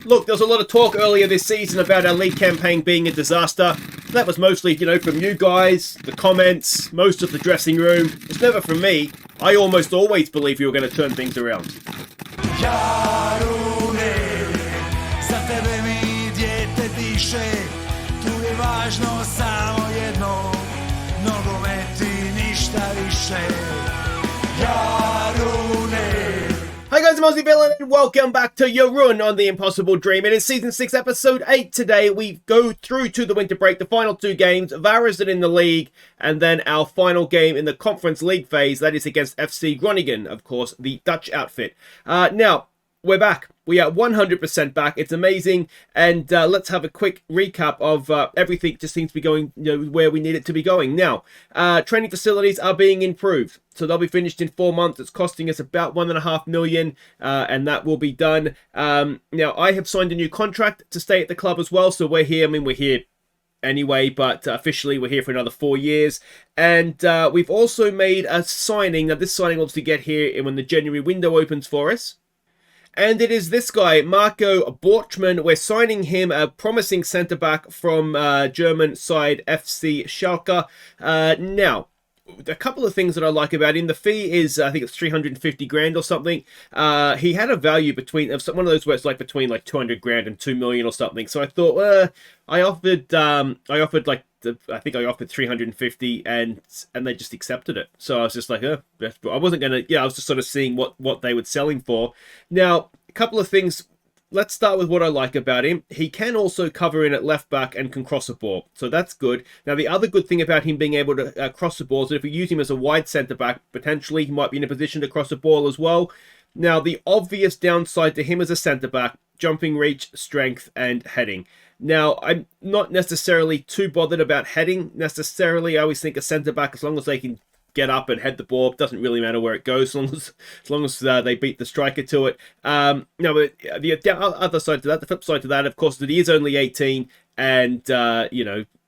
Look, there was a lot of talk earlier this season about our league campaign being a disaster. That was mostly, from you guys, the comments, most of the dressing room. It's never from me. I almost always believe you were going to turn things around. Jarune, za tebe mi dijete diše, tu je važno samo jedno, nogomet i ništa više. Jarune. Hi guys, I'm Aussie Villain and welcome back to Jarun on The Impossible Dream. It is Season 6, Episode 8 today. We go through to the winter break, the final two games, Varazdin in the league, and then our final game in the Conference League phase, that is against FC Groningen, of course, the Dutch outfit. Now, we're back. We are 100% back. It's amazing. And let's have a quick recap of everything just seems to be going where we need it to be going. Now, training facilities are being improved. So they'll be finished in 4 months. It's costing us about $1.5 million, and that will be done. Now, I have signed a new contract to stay at the club as well. So we're here. I mean, we're here anyway, but officially we're here for another 4 years. And we've also made a signing. Now, this signing will obviously get here when the January window opens for us. And it is this guy, Marco Borchmann. We're signing him, a promising centre-back from German side FC Schalke. Now, a couple of things that I like about him. The fee is, I think it's 350 grand or something. He had a value between, one of those where it's like between like 200 grand and 2 million or something. So I thought, I offered 350 and they just accepted it. So I was just like, I wasn't going to, I was just sort of seeing what they would sell him for. Now, a couple of things. Let's start with what I like about him. He can also cover in at left back and can cross a ball. So that's good. Now, the other good thing about him being able to cross the ball is that if we use him as a wide centre back, potentially he might be in a position to cross a ball as well. Now, the obvious downside to him as a centre back, jumping reach, strength, and heading. Now, I'm not necessarily too bothered about heading necessarily. I always think a centre-back, as long as they can get up and head the ball, it doesn't really matter where it goes, as long as they beat the striker to it. But the other side to that, the flip side to that, of course, that he is only 18 and,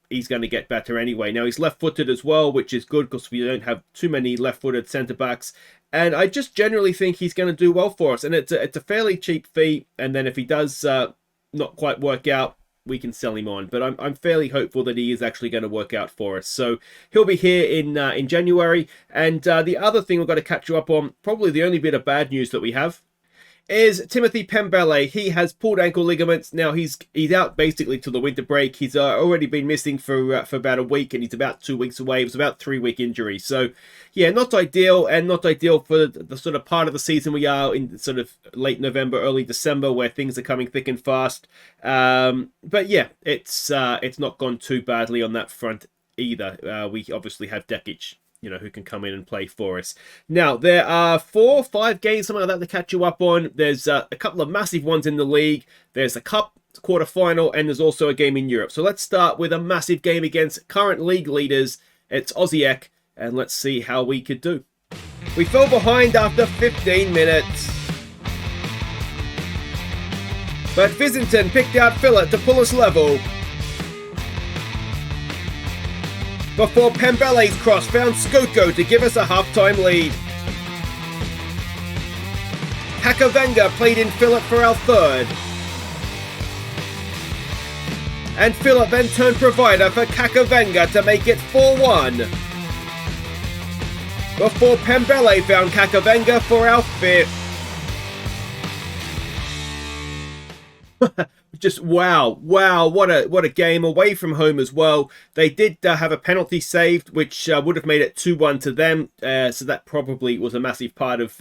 he's going to get better anyway. Now, he's left-footed as well, which is good because we don't have too many left-footed centre-backs. And I just generally think he's going to do well for us. And it's a fairly cheap fee. And then if he does not quite work out, we can sell him on. But I'm fairly hopeful that he is actually going to work out for us. So he'll be here in January. And the other thing we've got to catch you up on, probably the only bit of bad news that we have, is Timothy Pembele. He has pulled ankle ligaments. Now he's out basically till the winter break. He's already been missing for about a week, and he's about 2 weeks away. It was about 3-week injury. So yeah, not ideal, and not ideal for the sort of part of the season we are in, sort of late November, early December, where things are coming thick and fast. But yeah, it's not gone too badly on that front either. We obviously have Dekic, who can come in and play for us. Now, there are 4 or 5 games, something like that, to catch you up on. There's a couple of massive ones in the league. There's a cup quarter-final, and there's also a game in Europe. So let's start with a massive game against current league leaders. It's Aussie, and let's see how we could do. We fell behind after 15 minutes. But Vizington picked out Phillip to pull us level. Before Pembele's cross found Skoko to give us a half-time lead. Kakavenga played in Philip for our third. And Philip then turned provider for Kakavenga to make it 4-1. Before Pembele found Kakavenga for our fifth. Just wow, what a game away from home as well. They did have a penalty saved, which would have made it 2-1 to them. So that probably was a massive part of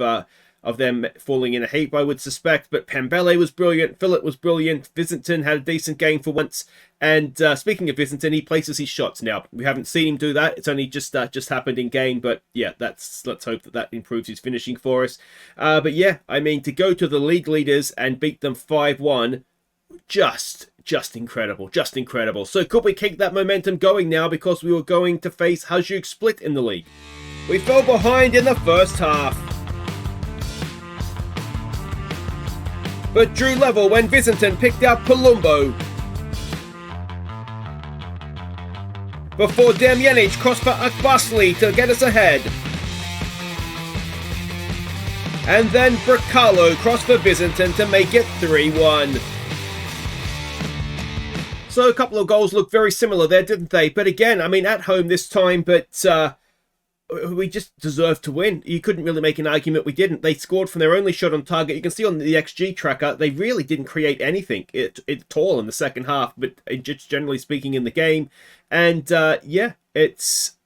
them falling in a heap, I would suspect. But Pembele was brilliant, Philip was brilliant, Vizington had a decent game for once. And speaking of Vizington, he places his shots now. We haven't seen him do that. It's only just happened in game, but yeah, let's hope that improves his finishing for us. But yeah, I mean, to go to the league leaders and beat them 5-1. Just incredible. So could we keep that momentum going now, because we were going to face Hajduk Split in the league? We fell behind in the first half, but drew level when Vizington picked out Palumbo. Before Damjanic crossed for Akbasli to get us ahead. And then Bracalo crossed for Vizington to make it 3-1. So a couple of goals looked very similar there, didn't they? But again, I mean, at home this time, but we just deserved to win. You couldn't really make an argument we didn't. They scored from their only shot on target. You can see on the XG tracker, they really didn't create anything at all in the second half, but just generally speaking in the game. And yeah, it's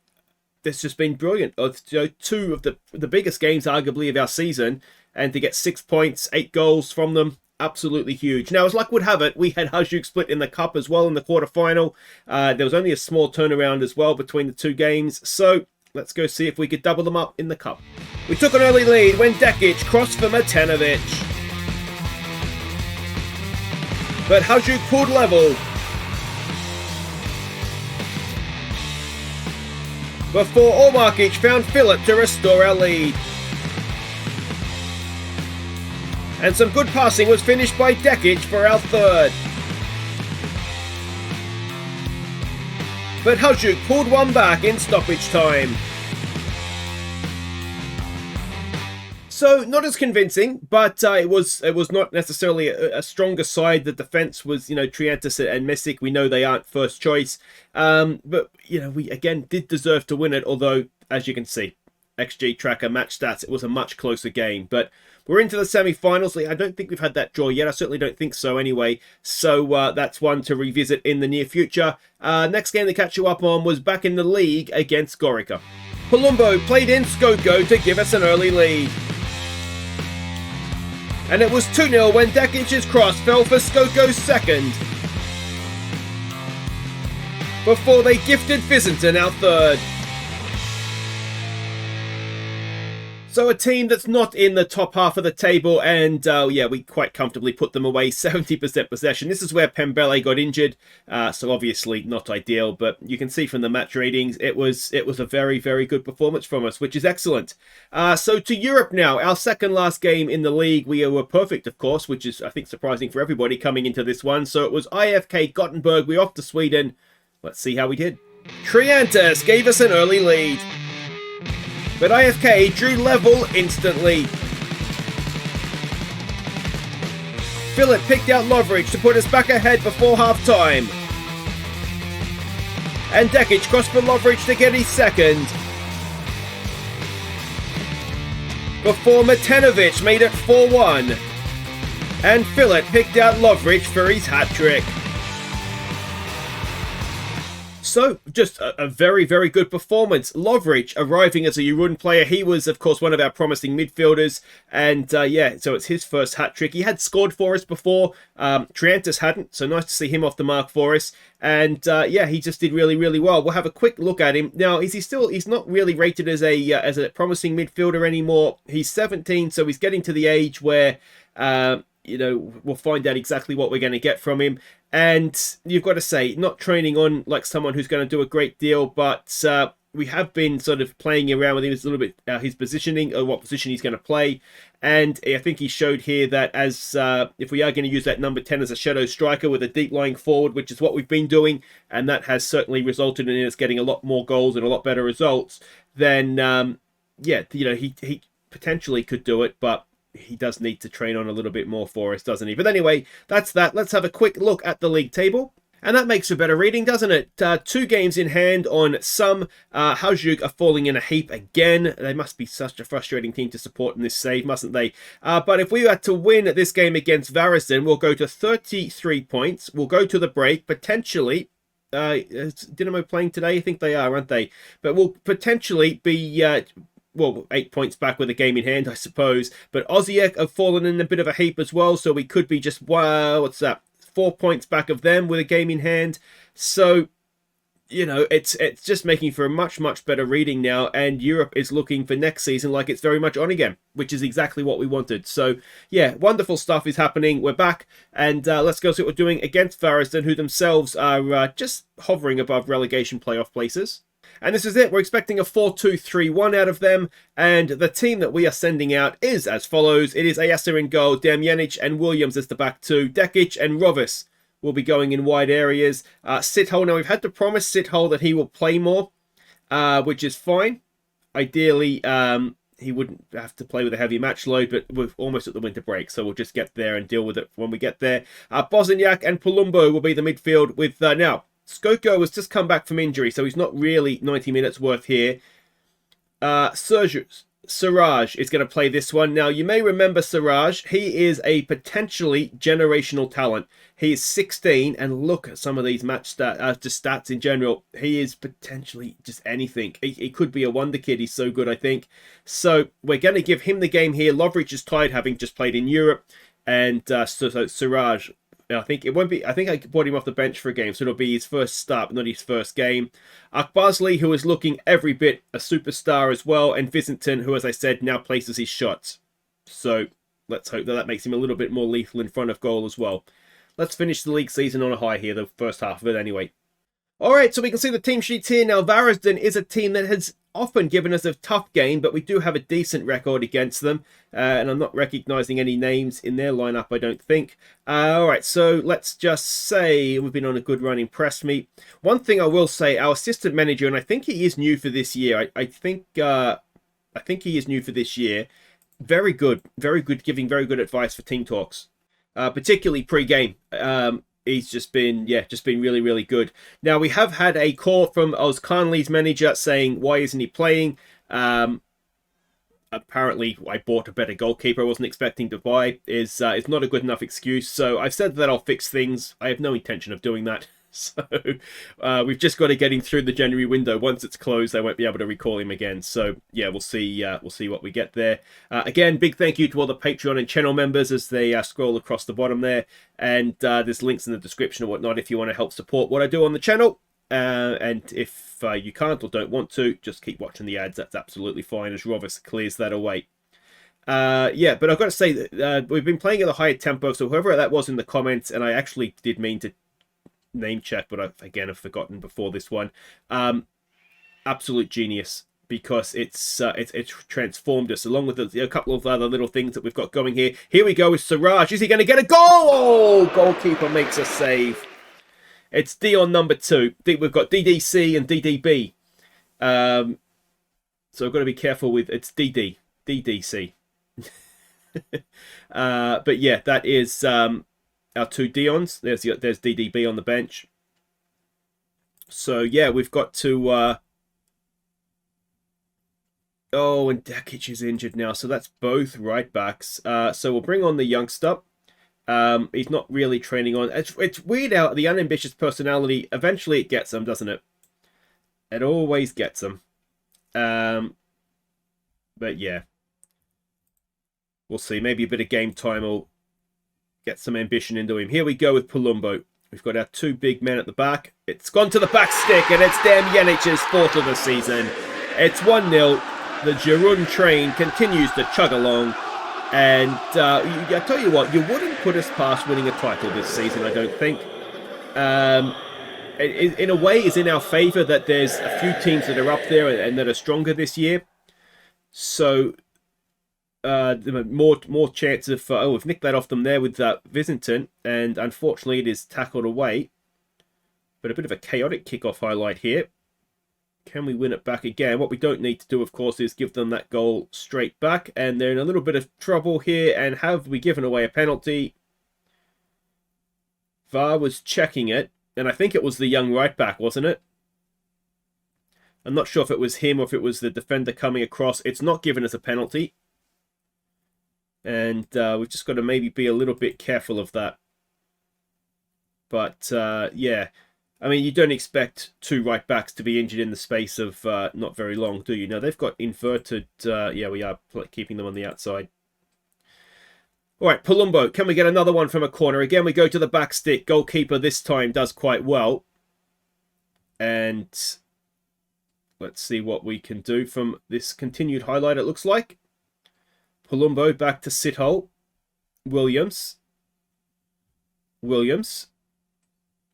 just been brilliant. Two of the biggest games, arguably, of our season, and to get 6 points, 8 goals from them, absolutely huge. Now, as luck would have it, we had Hajduk split in the cup as well in the quarterfinal. There was only a small turnaround as well between the two games, so let's go see if we could double them up in the cup. We took an early lead when Dekic crossed for Matanovic. But Hajduk pulled level before Ormarkic found Philip to restore our lead. And some good passing was finished by Dekic for our third. But Hajduk pulled one back in stoppage time. So, not as convincing, but it was not necessarily a stronger side. The defence was, Triantis and Mesic. We know they aren't first choice. But, we again did deserve to win it, although, as you can see, XG tracker, match stats, it was a much closer game. But we're into the semi-finals. I don't think we've had that draw yet. I certainly don't think so anyway. So that's one to revisit in the near future. Next game to catch you up on was back in the league against Gorica. Palumbo played in Skoko to give us an early lead. And it was 2-0 when Dekic's cross fell for Skoko's second, before they gifted Visinton our third. So a team that's not in the top half of the table, and yeah, we quite comfortably put them away, 70% possession. This is where Pembele got injured, so obviously not ideal, but you can see from the match ratings, it was a very, very good performance from us, which is excellent. So to Europe now, our second last game in the league. We were perfect, of course, which is, I think, surprising for everybody coming into this one. So it was IFK Gothenburg, we're off to Sweden. Let's see how we did. Triantis gave us an early lead, but IFK drew level instantly. Philip picked out Lovric to put us back ahead before half-time. And Dekic crossed for Lovric to get his second, before Matanovic made it 4-1. And Philip picked out Lovric for his hat-trick. So, just a very, very good performance. Lovric arriving as a Jarun player. He was, of course, one of our promising midfielders. And, yeah, so it's his first hat-trick. He had scored for us before. Triantis hadn't, so nice to see him off the mark for us. And, yeah, he just did really, really well. We'll have a quick look at him. Now, he's not really rated as a promising midfielder anymore. He's 17, so he's getting to the age where, we'll find out exactly what we're going to get from him. And you've got to say, not training on like someone who's going to do a great deal, but we have been sort of playing around with him a little bit, his positioning, or what position he's going to play. And I think he showed here that as if we are going to use that number 10 as a shadow striker with a deep lying forward, which is what we've been doing, and that has certainly resulted in us getting a lot more goals and a lot better results, then, yeah, he potentially could do it, but he does need to train on a little bit more for us, doesn't he? But anyway, that's that. Let's have a quick look at the league table. And that makes for better reading, doesn't it? 2 games in hand on some. Hajduk are falling in a heap again. They must be such a frustrating team to support in this save, mustn't they? But if we were to win this game against Varazdin, we'll go to 33 points. We'll go to the break, potentially. Is Dynamo playing today? I think they are, aren't they? But we'll potentially be... well, 8 points back with a game in hand, I suppose. But Aussie have fallen in a bit of a heap as well, so we could be just, what's that, 4 points back of them with a game in hand. So, it's just making for a much, much better reading now, and Europe is looking for next season like it's very much on again, which is exactly what we wanted. So, yeah, wonderful stuff is happening. We're back, and let's go see what we're doing against Varazdin, who themselves are just hovering above relegation playoff places. And this is it. We're expecting a 4-2-3-1 out of them. And the team that we are sending out is as follows. It is Ayasa in goal, Damjanic and Williams as the back two. Dekic and Rovis will be going in wide areas. Sithole, now we've had to promise Sithole that he will play more, which is fine. Ideally, he wouldn't have to play with a heavy match load, but we're almost at the winter break, so we'll just get there and deal with it when we get there. Bosniak and Palumbo will be the midfield with now. Skoko has just come back from injury, so he's not really 90 minutes worth here. Siraj is going to play this one. Now, you may remember Siraj. He is a potentially generational talent. He is 16, and look at some of these match stats in general. He is potentially just anything. He could be a wonder kid. He's so good, I think. So we're going to give him the game here. Lovric is tied, having just played in Europe, and so Siraj. I think it won't be. I think I brought him off the bench for a game, so it'll be his first start, but not his first game. Akbazli, who is looking every bit a superstar as well, and Visinton, who, as I said, now places his shots. So let's hope that makes him a little bit more lethal in front of goal as well. Let's finish the league season on a high here, the first half of it anyway. All right, so we can see the team sheets here now. Varazdin is a team that has often given us a tough game, but we do have a decent record against them. And I'm not recognizing any names in their lineup, I don't think. All right, so let's just say we've been on a good run in press meet. One thing I will say, our assistant manager, and I think he is new for this year. I think he is new for this year. Very good, giving very good advice for team talks, particularly pre-game. He's just been really, really good. Now, we have had a call from Oz Khanli's manager saying, why isn't he playing? Apparently, I bought a better goalkeeper I wasn't expecting to buy. It's not a good enough excuse. So I've said that I'll fix things. I have no intention of doing that. So we've just got to get him through the January window. Once it's closed, I won't be able to recall him again. So yeah, we'll see what we get there. Again, big thank you to all the Patreon and channel members as they scroll across the bottom there. And there's links in the description and whatnot if you want to help support what I do on the channel. And if you can't or don't want to, just keep watching the ads. That's absolutely fine as Rovis clears that away. Yeah, but I've got to say that we've been playing at a higher tempo. So whoever that was in the comments, and I actually did mean to name check, but I've forgotten before this one. Absolute genius, because it's transformed us, along with a couple of other little things that we've got going here. Here we go with Siraj. Is he going to get a goal? Goalkeeper makes a save. It's Dion number 2. We've got DDC and DDB. So I've got to be careful with it's DDC. But yeah, that is our 2 Dions. There's DDB on the bench. So yeah, we've got to. Oh, and Dakic is injured now, so that's both right backs. So we'll bring on the youngster. He's not really training on. It's weird how the unambitious personality eventually it gets them, doesn't it? It always gets them. But yeah, we'll see. Maybe a bit of game time will get some ambition into him. Here we go with Palumbo. We've got our 2 big men at the back. It's gone to the back stick, and it's Damjanic's 4th of the season. It's 1-0. The Jarun train continues to chug along. And I tell you what, you wouldn't put us past winning a title this season, I don't think. In a way, it's in our favour that there's a few teams that are up there and that are stronger this year. So more chance of we've nicked that off them there with Visinton, and unfortunately it is tackled away. But a bit of a chaotic kickoff highlight here. Can we win it back again? What we don't need to do, of course, is give them that goal straight back, and they're in a little bit of trouble here. And have we given away a penalty? VAR was checking it, and I think it was the young right back, wasn't it? I'm not sure if it was him or if it was the defender coming across. It's not given us a penalty. And we've just got to maybe be a little bit careful of that. But, yeah. I mean, you don't expect 2 right backs to be injured in the space of not very long, do you? Now, they've got inverted... yeah, we are keeping them on the outside. All right, Palumbo. Can we get another one from a corner? Again, we go to the back stick. Goalkeeper this time does quite well. And let's see what we can do from this continued highlight, it looks like. Palumbo back to Sithole. Williams.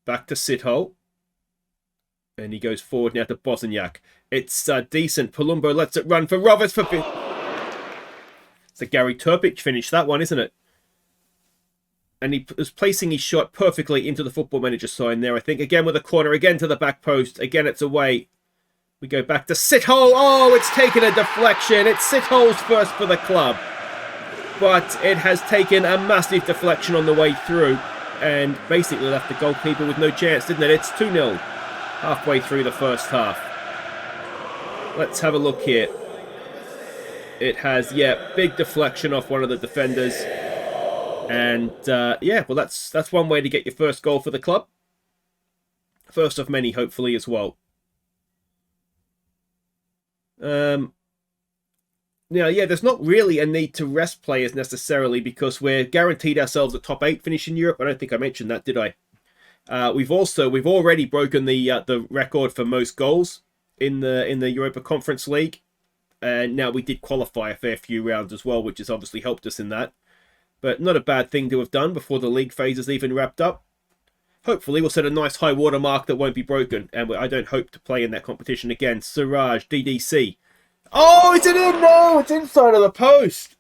Back to Sithole. And he goes forward now to Bosniak. It's decent. Palumbo lets it run for Roberts. It's a Gary Turpich finish, that one, isn't it? And he was placing his shot perfectly into the Football Manager sign there, I think. Again with a corner, again to the back post. Again, it's away. We go back to Sithole. Oh, it's taken a deflection. It's Sithole's first for the club. But it has taken a massive deflection on the way through. And basically left the goalkeeper with no chance, didn't it? It's 2-0 halfway through the first half. Let's have a look here. It has, yeah, big deflection off one of the defenders. And, yeah, well, that's one way to get your first goal for the club. First of many, hopefully, as well. Now, yeah, there's not really a need to rest players necessarily because we're guaranteed ourselves a top 8 finish in Europe. I don't think I mentioned that, did I? We've already broken the record for most goals in the Europa Conference League. And now we did qualify a fair few rounds as well, which has obviously helped us in that. But not a bad thing to have done before the league phase is even wrapped up. Hopefully we'll set a nice high water mark that won't be broken. And I don't hope to play in that competition again. Siraj, DDC. Oh, is it in? No, it's inside of the post.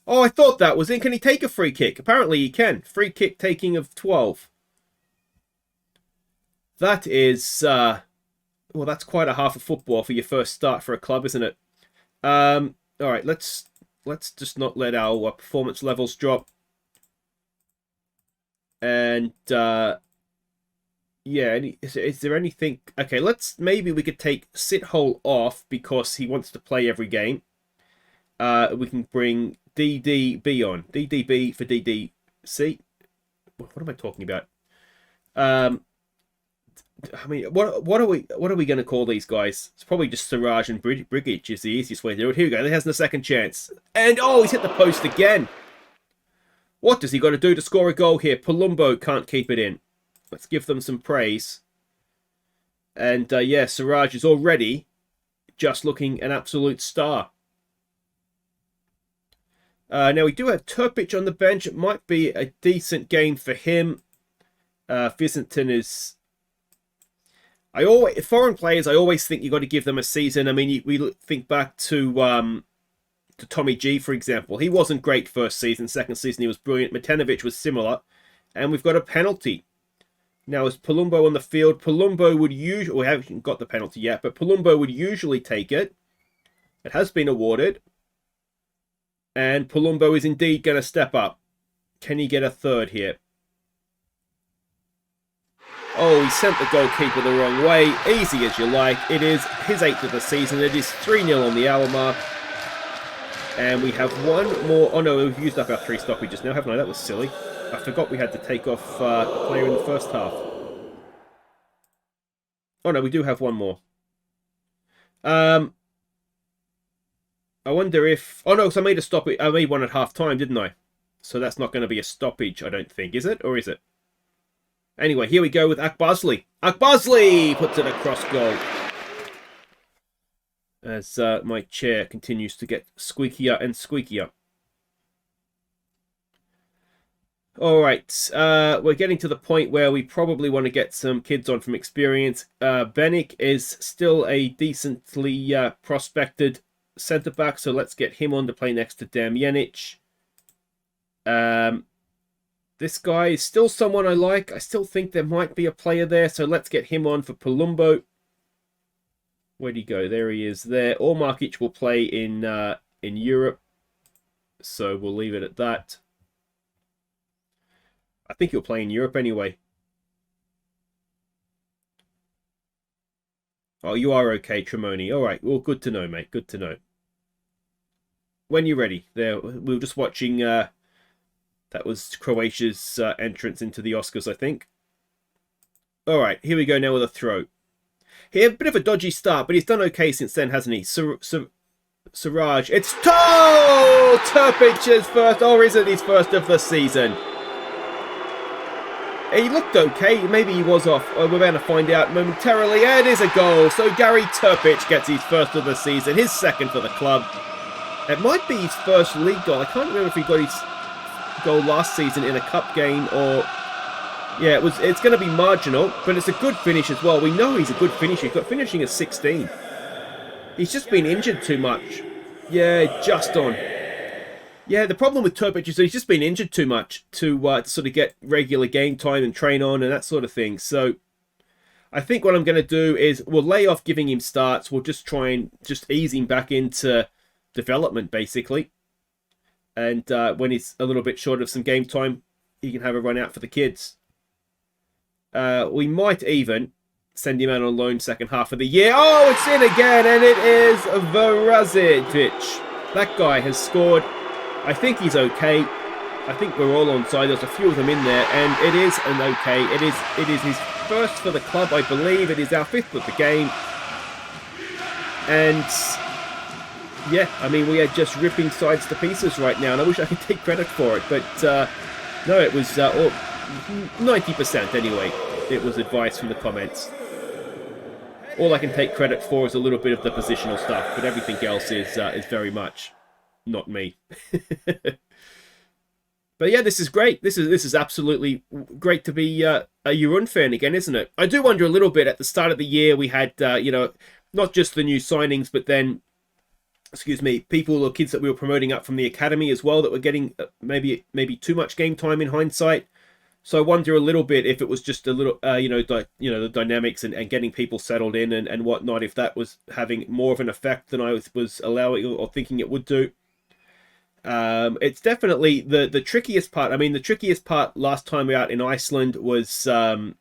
Oh, I thought that was in. Can he take a free kick? Apparently he can. Free kick taking of 12. That is... well, that's quite a half of football for your first start for a club, isn't it? All right, let's just not let our performance levels drop. And yeah, is there anything? Okay, maybe we could take Sithole off because he wants to play every game. We can bring DDB on. DDB for DDC. What am I talking about? I mean, what are we going to call these guys? It's probably just Siraj and Brigic is the easiest way to do it. Here we go. He has the second chance. And, oh, he's hit the post again. What does he got to do to score a goal here? Palumbo can't keep it in. Let's give them some praise. And, yeah, Siraj is already just looking an absolute star. Now, we do have Turpic on the bench. It might be a decent game for him. Visentin is... foreign players, I always think you got to give them a season. I mean, we think back to Tommy G, for example. He wasn't great first season. Second season, he was brilliant. Matenovic was similar. And we've got a penalty. Now, is Palumbo on the field? Palumbo would usually... We haven't got the penalty yet, but Palumbo would usually take it. It has been awarded. And Palumbo is indeed going to step up. Can he get a third here? Oh, he sent the goalkeeper the wrong way. Easy as you like. It is his 8th of the season. It is 3-0 on the hour mark. And we have one more... Oh, no, we've used up our 3 stoppages now, haven't I? That was silly. I forgot we had to take off a player in the first half. Oh, no, we do have one more. I wonder if... Oh, no, so I made a stoppage. I made one at half-time, didn't I? So that's not going to be a stoppage, I don't think. Is it? Or is it? Anyway, here we go with Akbazli. Akbazli puts it across goal. As my chair continues to get squeakier and squeakier. Alright, we're getting to the point where we probably want to get some kids on from experience. Benik is still a decently prospected centre-back, so let's get him on to play next to Damjanic. This guy is still someone I like. I still think there might be a player there, so let's get him on for Palumbo. Where'd he go? There he is there. Ormarkic will play in Europe, so we'll leave it at that. I think he'll play in Europe anyway. Oh, you are okay, Tremoni. All right, well, good to know, mate. Good to know. When you're ready. There, we were just watching... that was Croatia's entrance into the Oscars, I think. All right, here we go now with a throw. He had a bit of a dodgy start, but he's done okay since then, hasn't he? Siraj. It's Turpic's first, or is it his first of the season? He looked okay. Maybe he was off. We're going to find out momentarily. And it is a goal. So Gary Turpic gets his first of the season, his second for the club. It might be his first league goal. I can't remember if he got his goal last season in a cup game or... Yeah, it's going to be marginal, but it's a good finish as well. We know he's a good finisher. He's got finishing at 16. He's just been injured too much. Yeah, just on. Yeah, the problem with Turpic is he's just been injured too much to sort of get regular game time and train on and that sort of thing. So I think what I'm going to do is we'll lay off giving him starts. We'll just try and just ease him back into development, basically. And when he's a little bit short of some game time, he can have a run out for the kids. We might even send him out on loan second half of the year. Oh, it's in again, and it is Varazdin. That guy has scored. I think he's okay. I think we're all on side. There's a few of them in there, and it is an okay. It is his first for the club, I believe. It is our fifth of the game. And yeah, I mean, we are just ripping sides to pieces right now, and I wish I could take credit for it, but no, it was 90% anyway. It was advice from the comments. All I can take credit for is a little bit of the positional stuff, but everything else is very much not me. But yeah, this is great. This is absolutely great to be a Jarun fan again, isn't it? I do wonder a little bit. At the start of the year, we had not just the new signings, but then, people or kids that we were promoting up from the academy as well that were getting maybe too much game time in hindsight. So I wonder a little bit if it was just a little, the dynamics and getting people settled in and whatnot, if that was having more of an effect than I was allowing or thinking it would do. It's definitely the trickiest part. I mean, the trickiest part last time out in Iceland was, it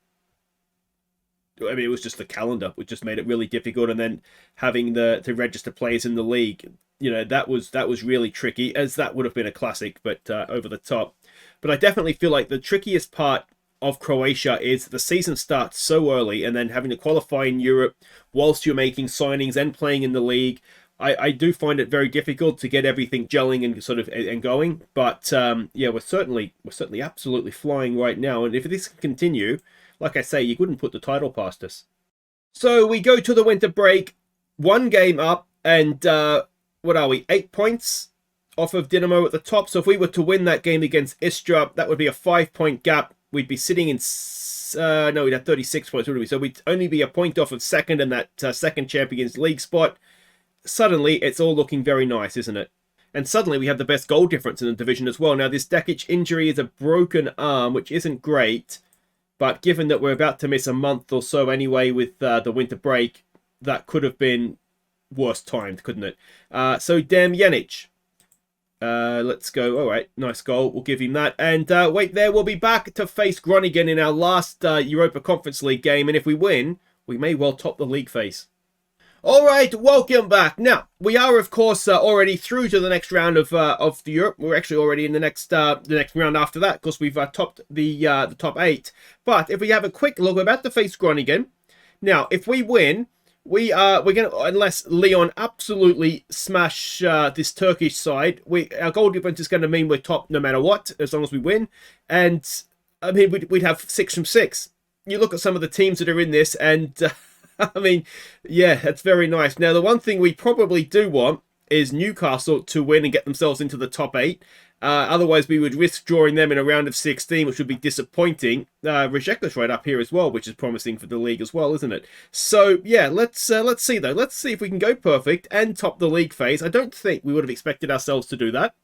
was just the calendar, which just made it really difficult. And then having to register players in the league, that was really tricky, as that would have been a classic, but over the top. But I definitely feel like the trickiest part of Croatia is the season starts so early, and then having to qualify in Europe whilst you're making signings and playing in the league. I do find it very difficult to get everything gelling and sort of and going. But yeah, we're certainly absolutely flying right now. And if this can continue, like I say, you wouldn't put the title past us. So we go to the winter break, one game up, and what are we? 8 points off of Dinamo at the top. So if we were to win that game against Istra, that would be a 5-point gap. We'd be sitting in we'd have 36 points, wouldn't we? So we'd only be a point off of second and that second Champions League spot. Suddenly, it's all looking very nice, isn't it? And suddenly, we have the best goal difference in the division as well. Now, this Dekic injury is a broken arm, which isn't great. But given that we're about to miss a month or so anyway with the winter break, that could have been worse timed, couldn't it? So, Damjanic. Let's go. All right, nice goal. We'll give him that. And wait there, we'll be back to face Groningen in our last Europa Conference League game. And if we win, we may well top the league phase. All right, welcome back. Now, we are, of course, already through to the next round of the Europe. We're actually already in the next round after that, because we've topped the top 8. But if we have a quick look, we're about to face Groningen. Now, if we win, we're going to, unless Leon absolutely smash this Turkish side, our goal difference is going to mean we're top no matter what, as long as we win. And I mean, we'd have 6 from 6. You look at some of the teams that are in this, and I mean, yeah, that's very nice. Now, the one thing we probably do want is Newcastle to win and get themselves into the top 8. Otherwise, we would risk drawing them in a round of 16, which would be disappointing. Rijeka's right up here as well, which is promising for the league as well, isn't it? So, yeah, let's see, though. Let's see if we can go perfect and top the league phase. I don't think we would have expected ourselves to do that.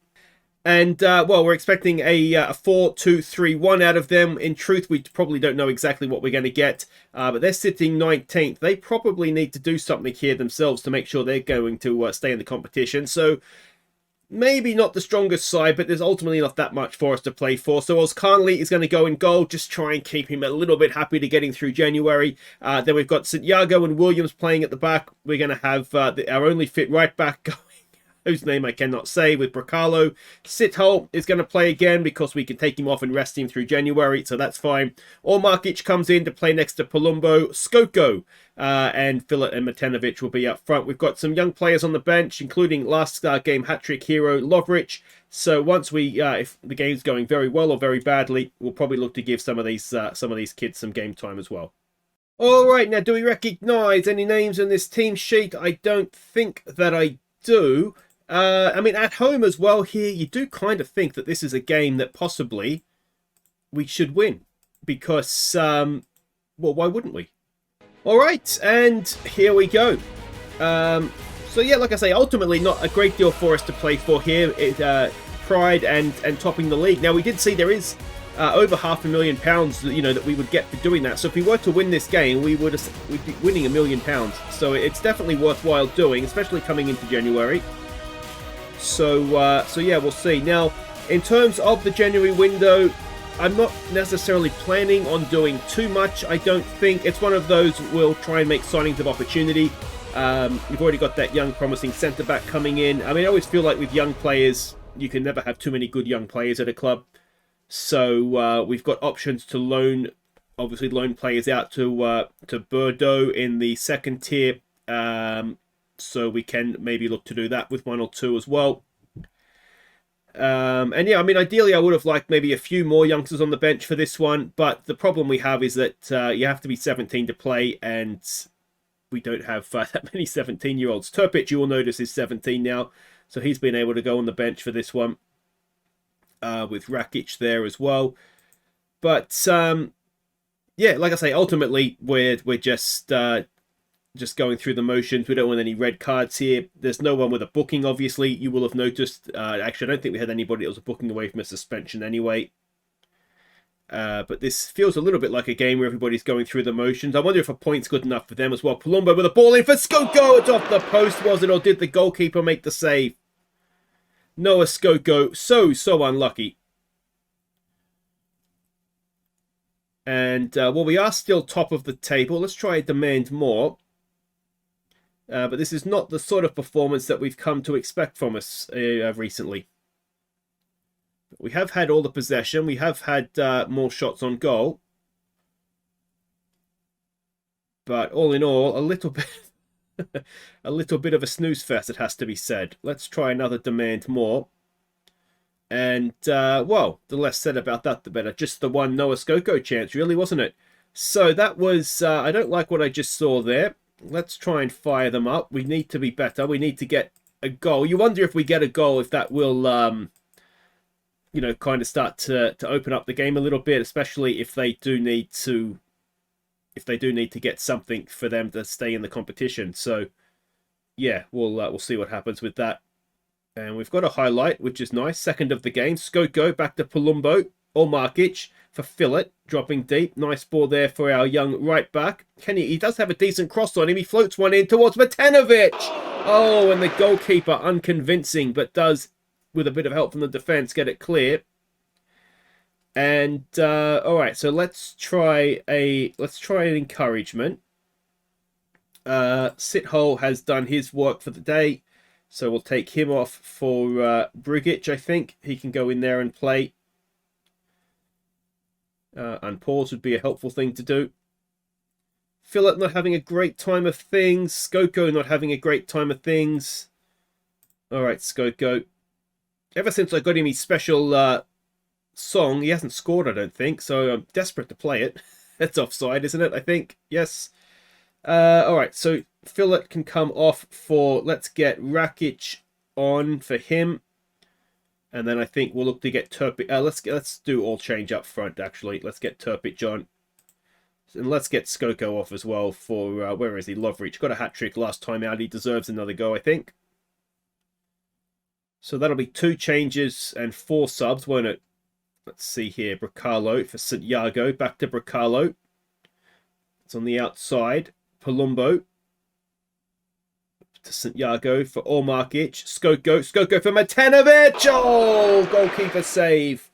And, well, we're expecting a 4-2-3-1 out of them. In truth, we probably don't know exactly what we're going to get. But they're sitting 19th. They probably need to do something here themselves to make sure they're going to stay in the competition. So maybe not the strongest side, but there's ultimately not that much for us to play for. So Ozkanli is going to go in goal. Just try and keep him a little bit happy to getting through January. Then we've got Santiago and Williams playing at the back. We're going to have our only fit right back going, whose name I cannot say, with Bracalo. Sithole is going to play again because we can take him off and rest him through January, so that's fine. Ormarkic comes in to play next to Palumbo. Skoko and Filat and Matanovic will be up front. We've got some young players on the bench, including last game hat-trick hero Lovric. So once if the game's going very well or very badly, we'll probably look to give some of these kids some game time as well. All right, now do we recognise any names in this team sheet? I don't think that I do. I mean, at home as well here, you do kind of think that this is a game that possibly we should win. Because, well, why wouldn't we? All right, and here we go. So, yeah, like I say, ultimately not a great deal for us to play for here. Pride and topping the league. Now, we did see there is over £500,000, you know, that we would get for doing that. So if we were to win this game, we'd be winning £1 million. So it's definitely worthwhile doing, especially coming into January. So yeah, we'll see. Now, in terms of the January window, I'm not necessarily planning on doing too much. I don't think it's one of those we'll try and make signings of opportunity. We've already got that young, promising centre-back coming in. I mean, I always feel like with young players, you can never have too many good young players at a club. So we've got options to loan players out to Bordeaux in the second tier. So we can maybe look to do that with 1 or 2 as well. And yeah, I mean, ideally I would have liked maybe a few more youngsters on the bench for this one. But the problem we have is that you have to be 17 to play, and we don't have that many 17-year-olds. Turpic, you will notice, is 17 now. So he's been able to go on the bench for this one. With Rakic there as well. But yeah, like I say, ultimately we're just going through the motions. We don't want any red cards here. There's no one with a booking, obviously. You will have noticed. Actually, I don't think we had anybody that was booking away from a suspension anyway. But this feels a little bit like a game where everybody's going through the motions. I wonder if a point's good enough for them as well. Palumbo with a ball in for Skoko. It's off the post, was it? Or did the goalkeeper make the save? Noah Skoko, so unlucky. And, well, we are still top of the table. Let's try and demand more. But this is not the sort of performance that we've come to expect from us recently. We have had all the possession. We have had more shots on goal. But all in all, a little bit... a little bit of a snooze fest, it has to be said. Let's try another demand more. And, well, the less said about that, the better. Just the one Noah Skoko chance, really, wasn't it? So that was... I don't like what I just saw there. Let's try and fire them up. We need to be better. We need to get a goal. You wonder if we get a goal, if that will, you know, kind of start to open up the game a little bit, especially if they do need to... if they do need to get something for them to stay in the competition. So, yeah, we'll see what happens with that. And we've got a highlight, which is nice. Second of the game. Skoko back to Palumbo. Or Markic for Fillet. Dropping deep. Nice ball there for our young right back. He does have a decent cross on him. He floats one in towards Matanovic. Oh, and the goalkeeper, unconvincing, but does, with a bit of help from the defence, get it clear. And all right, so let's try an encouragement. Sithole has done his work for the day, so we'll take him off for Brigic. I think he can go in there and play. And pause would be a helpful thing to do. Philip not having a great time of things. Skoko not having a great time of things. All right, Skoko. Ever since I got him his special song, he hasn't scored, I don't think, so I'm desperate to play it. It's offside, isn't it? I think. Yes. All right, so Philip can come off for... let's get Rakic on for him. And then I think we'll look to get Turpic... let's do all change up front, actually. Let's get Turpic on. And let's get Skoko off as well for... where is he? Lovric. Got a hat-trick last time out. He deserves another go, I think. So that'll be 2 changes and 4 subs, won't it? Let's see here. Bracalo for Santiago. Back to Bracalo. It's on the outside. Palumbo. To Santiago for Markic. Skoko for Matanovic. Oh, goalkeeper save.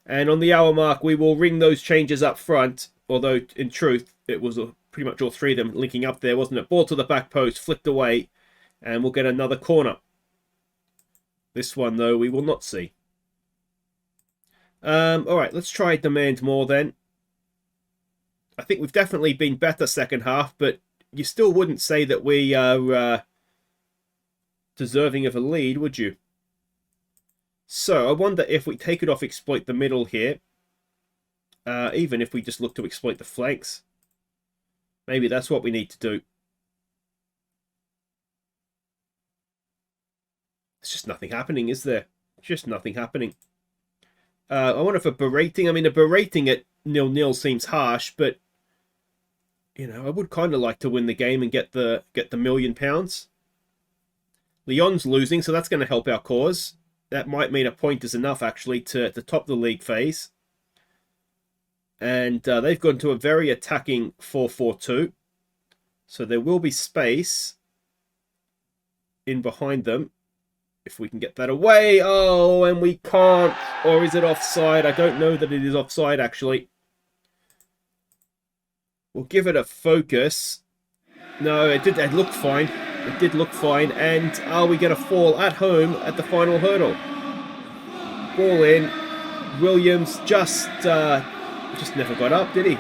And on the hour mark, we will ring those changes up front. Although, in truth, it was pretty much all 3 of them linking up there, wasn't it? Ball to the back post, flicked away. And we'll get another corner. This one, though, we will not see. All right, let's try demand more then. I think we've definitely been better second half, but you still wouldn't say that we are deserving of a lead, would you? So I wonder if we take it off exploit the middle here, even if we just look to exploit the flanks. Maybe that's what we need to do. There's just nothing happening, is there? Just nothing happening. I wonder if a berating... I mean, a berating at 0-0 seems harsh, but... you know, I would kind of like to win the game and get the £1 million. Lyon's losing, so that's going to help our cause. That might mean a point is enough, actually, to top the league phase. And they've gone to a very attacking 4-4-2. So there will be space in behind them. If we can get that away. Oh, and we can't. Or is it offside? I don't know that it is offside, actually. We'll give it a focus. No, it looked fine. It did look fine. And are we going to fall at home at the final hurdle? Ball in. Williams just never got up, did he? It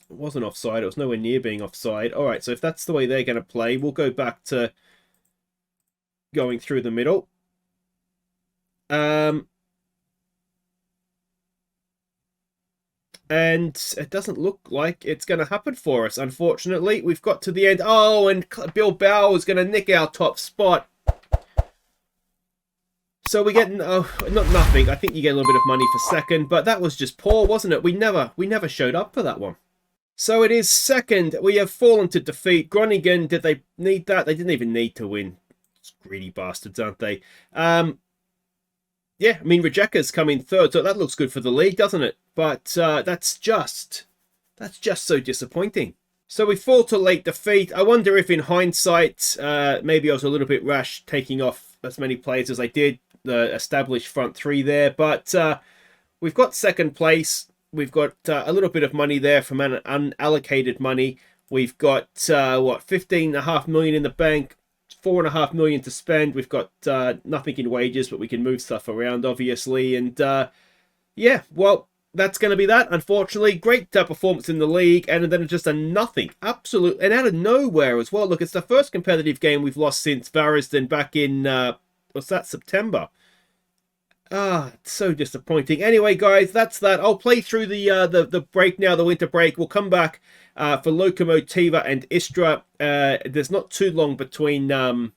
wasn't offside. It was nowhere near being offside. All right, so if that's the way they're going to play, we'll go back to going through the middle. And it doesn't look like it's going to happen for us, unfortunately. We've got to the end. Oh, and Bilbao is going to nick our top spot. So we get not nothing. I think you get a little bit of money for second, but that was just poor, wasn't it? We never showed up for that one. So it is second. We have fallen to defeat. Groningen, did they need that? They didn't even need to win. It's greedy bastards, aren't they? Yeah, I mean, Rijeka's come in third, so that looks good for the league, doesn't it? But that's just so disappointing. So we fall to late defeat. I wonder if in hindsight, maybe I was a little bit rash taking off as many players as I did, the established front three there. But we've got second place. We've got a little bit of money there from unallocated money. We've got, 15.5 million in the bank. 4.5 million to spend. We've got nothing in wages, but we can move stuff around, obviously. And yeah, well, that's going to be that, unfortunately. Great performance in the league, and then just a nothing. Absolute, and out of nowhere as well. Look, it's the first competitive game we've lost since Varazdin back in, what's that, September? It's so disappointing. Anyway, guys, that's that. I'll play through the break now, the winter break. We'll come back for Lokomotiva and Istra. There's not too long between the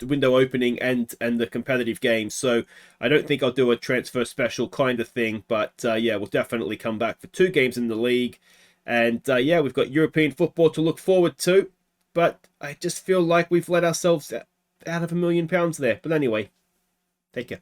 window opening and the competitive games, so I don't think I'll do a transfer special kind of thing. But yeah, we'll definitely come back for 2 games in the league, and yeah, we've got European football to look forward to. But I just feel like we've let ourselves out of £1 million there. But anyway. Take care.